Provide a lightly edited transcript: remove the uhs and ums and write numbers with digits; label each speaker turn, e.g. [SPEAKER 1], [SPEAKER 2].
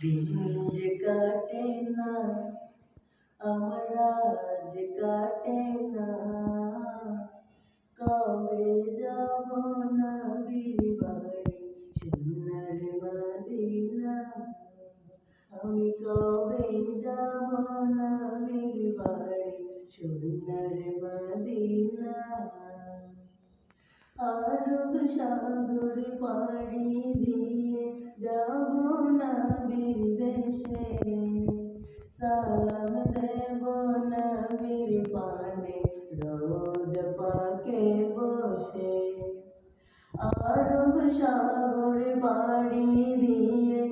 [SPEAKER 1] দিন যে কাটে না আমার আজ কাটে না, কবে যাব নবীর বাড়ি সোনার মদিনা, আমি কবে যাব নবীর বাড়ি সোনার মদিনা। আরব সাগর পাড়ি দিয়ে যাব নবীর দেশে, সালাম দেব নবীর পানে রোজ পাকে বসে। আরব সাগর পাড়ি দিয়ে